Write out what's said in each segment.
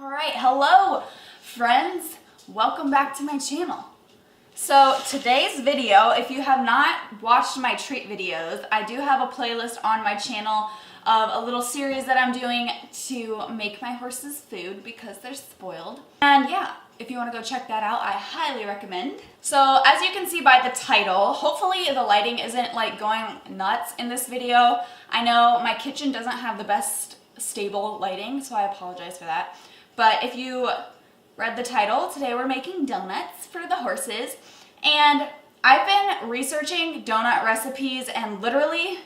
Alright, hello friends, welcome back to my channel. So today's video, if you have not watched my treat videos, I do have a playlist on my channel of a little series that I'm doing to make my horses food because they're spoiled. And yeah, if you want to go check that out, I highly recommend. So as you can see by the title, hopefully the lighting isn't like going nuts in this video. I know my kitchen doesn't have the best stable lighting, so I apologize for that. But if you read the title, today we're making donuts for the horses. And I've been researching donut recipes, and literally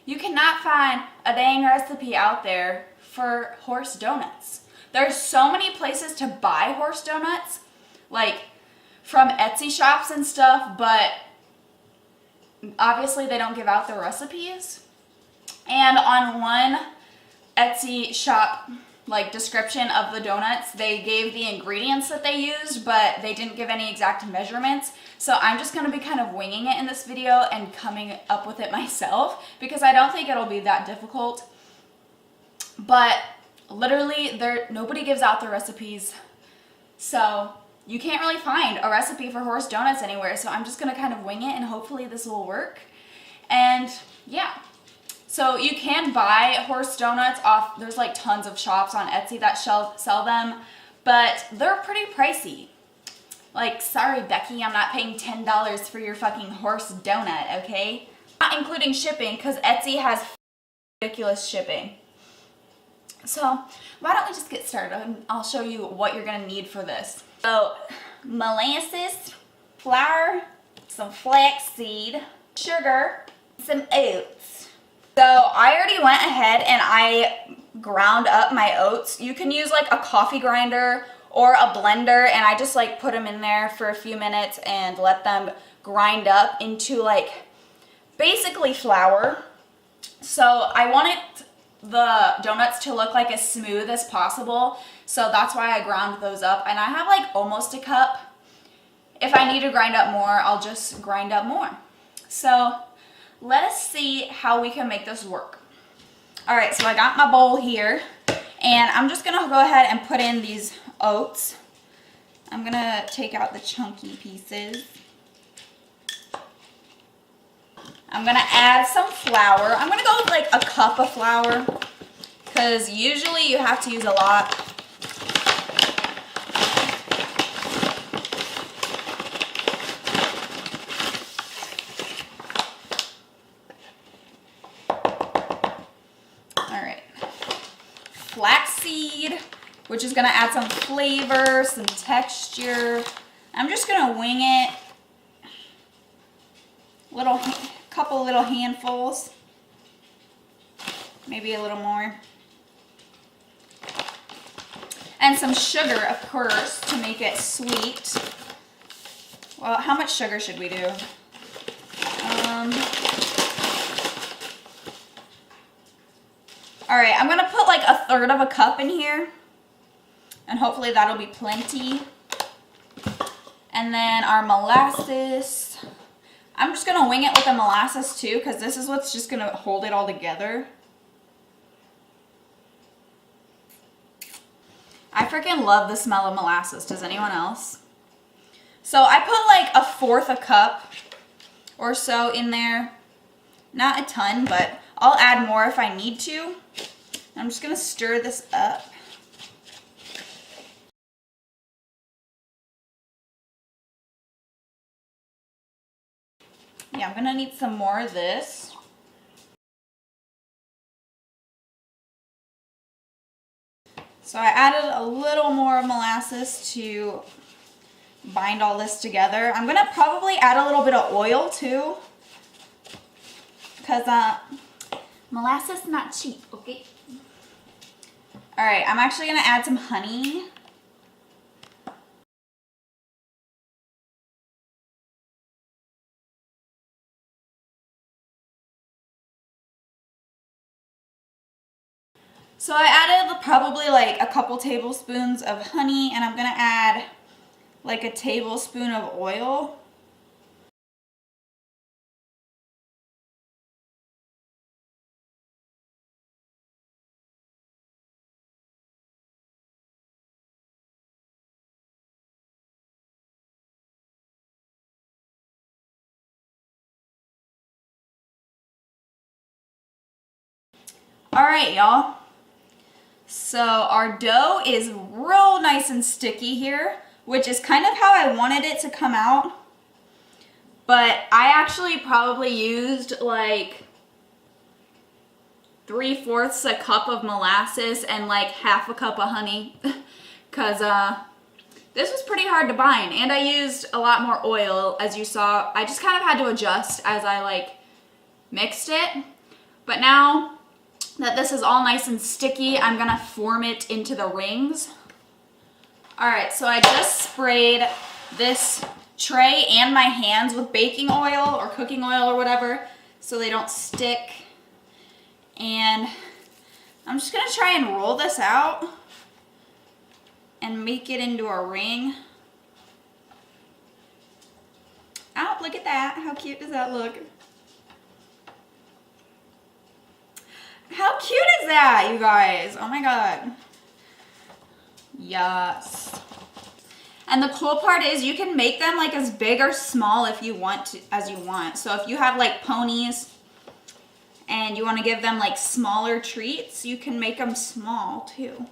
you cannot find a dang recipe out there for horse donuts. There's so many places to buy horse donuts, like from Etsy shops and stuff, but obviously they don't give out the recipes. And on one Etsy shop like description of the donuts, they gave the ingredients that they used, but they didn't give any exact measurements. So I'm just gonna be kind of winging it in this video and coming up with it myself because I don't think it'll be that difficult. But literally nobody gives out the recipes, so you can't really find a recipe for horse donuts anywhere. So I'm just gonna kind of wing it and hopefully this will work. And yeah. So you can buy horse donuts off, there's like tons of shops on Etsy that sell them, but they're pretty pricey. Like, sorry Becky, I'm not paying $10 for your fucking horse donut, okay? Not including shipping, because Etsy has ridiculous shipping. So why don't we just get started and I'll show you what you're gonna need for this. So molasses, flour, some flaxseed, sugar, some oats. So I already went ahead and I ground up my oats. You can use like a coffee grinder or a blender, and I just like put them in there for a few minutes and let them grind up into like basically flour. So I wanted the donuts to look like as smooth as possible, so that's why I ground those up, and I have like almost a cup. If I need to grind up more, I'll just grind up more. So let us see how we can make this work. All right, so I got my bowl here, and I'm just gonna go ahead and put in these oats. I'm gonna take out the chunky pieces. I'm gonna add some flour. I'm gonna go with like a cup of flour, because usually you have to use a lot. Flaxseed, which is gonna add some flavor, some texture. I'm just gonna wing it. Couple little handfuls, maybe a little more. And some sugar, of course, to make it sweet. Well, how much sugar should we do? All right, I'm gonna put like 1/3 of a cup in here, and hopefully that'll be plenty. And then our molasses, I'm just gonna wing it with the molasses too, because this is what's just gonna hold it all together. I freaking love the smell of molasses. Does anyone else? So I put like 1/4 a cup or so in there. Not a ton, but I'll add more if I need to. I'm just gonna stir this up. Yeah, I'm gonna need some more of this. So I added a little more molasses to bind all this together. I'm gonna probably add a little bit of oil too, because molasses is not cheap, okay? All right, I'm actually gonna add some honey. So I added probably like a couple tablespoons of honey, and I'm gonna add like a tablespoon of oil. All right, y'all. So our dough is real nice and sticky here, which is kind of how I wanted it to come out. But I actually probably used like 3/4 a cup of molasses and like half a cup of honey because this was pretty hard to bind, and I used a lot more oil, as you saw. I just kind of had to adjust as I like mixed it. But now that this is all nice and sticky, I'm gonna form it into the rings. All right, so I just sprayed this tray and my hands with baking oil or cooking oil or whatever so they don't stick. And I'm just gonna try and roll this out and make it into a ring. Oh, look at that. How cute does that look? How cute is that, you guys? Oh my God. Yes. And the cool part is you can make them like as big or small if you want to, as you want. So if you have like ponies and you want to give them like smaller treats, you can make them small too.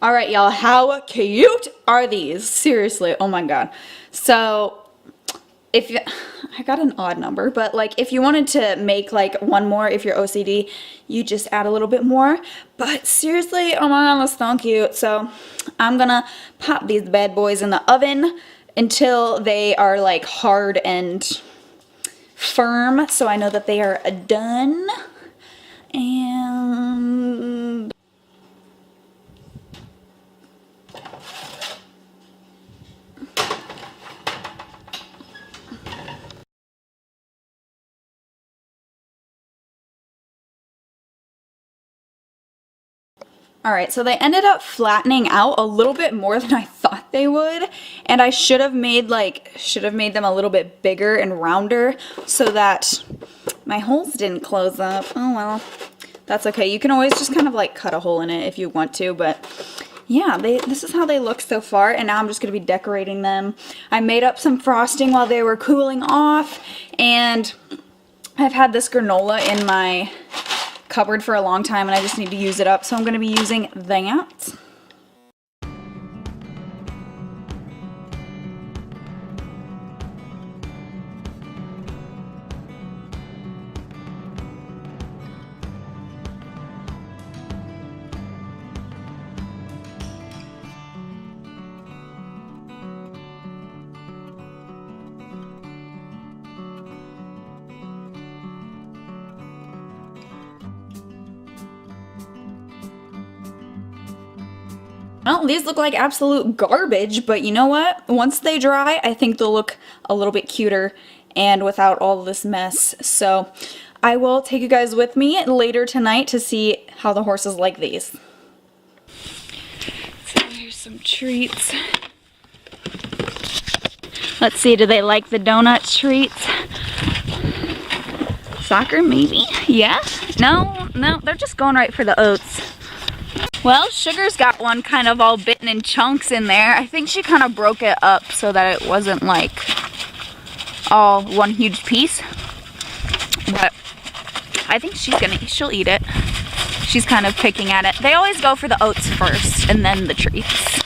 All right, y'all, how cute are these? Seriously, oh my God. So if you, I got an odd number, but like if you wanted to make like one more, if you're OCD, you just add a little bit more. But seriously, oh my God, that's so cute. So I'm gonna pop these bad boys in the oven until they are like hard and firm, so I know that they are done. And all right, so they ended up flattening out a little bit more than I thought they would, and I should have made them a little bit bigger and rounder so that my holes didn't close up. Oh well, that's okay. You can always just kind of like cut a hole in it if you want to, but yeah, this is how they look so far, and now I'm just gonna be decorating them. I made up some frosting while they were cooling off, and I've had this granola in my cupboard for a long time and I just need to use it up, so I'm going to be using that. Well, these look like absolute garbage, but you know what? Once they dry, I think they'll look a little bit cuter and without all this mess. So I will take you guys with me later tonight to see how the horses like these. So here's some treats. Let's see, do they like the donut treats? Soccer, maybe? Yeah? No, they're just going right for the oats. Well, Sugar's got one kind of all bitten in chunks in there. I think she kind of broke it up so that it wasn't like all one huge piece. But I think she'll eat it. She's kind of picking at it. They always go for the oats first and then the treats.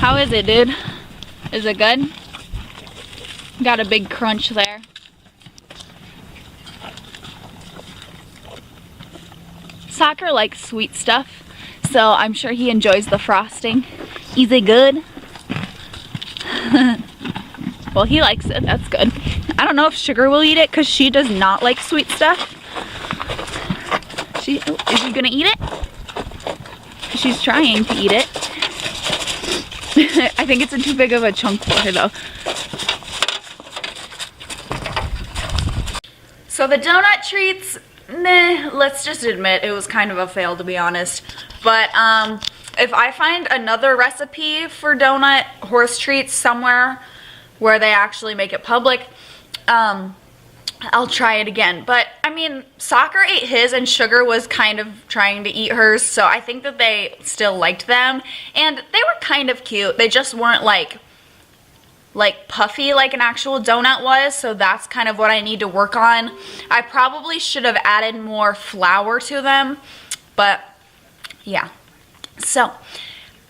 How is it, dude? Is it good? Got a big crunch there. Soccer likes sweet stuff, so I'm sure he enjoys the frosting. Is it good? Well, he likes it. That's good. I don't know if Sugar will eat it because she does not like sweet stuff. Is she gonna eat it? She's trying to eat it. I think it's too big of a chunk for her though. So the donut treats, meh, let's just admit it was kind of a fail, to be honest. But if I find another recipe for donut horse treats somewhere where they actually make it public, I'll try it again. But I mean, Soccer ate his and Sugar was kind of trying to eat hers, so I think that they still liked them. And they were kind of cute. They just weren't like puffy like an actual donut was, so that's kind of what I need to work on. I probably should have added more flour to them, but yeah. So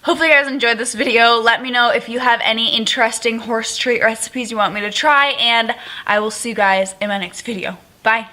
hopefully you guys enjoyed this video. Let me know if you have any interesting horse treat recipes you want me to try, and I will see you guys in my next video. Bye.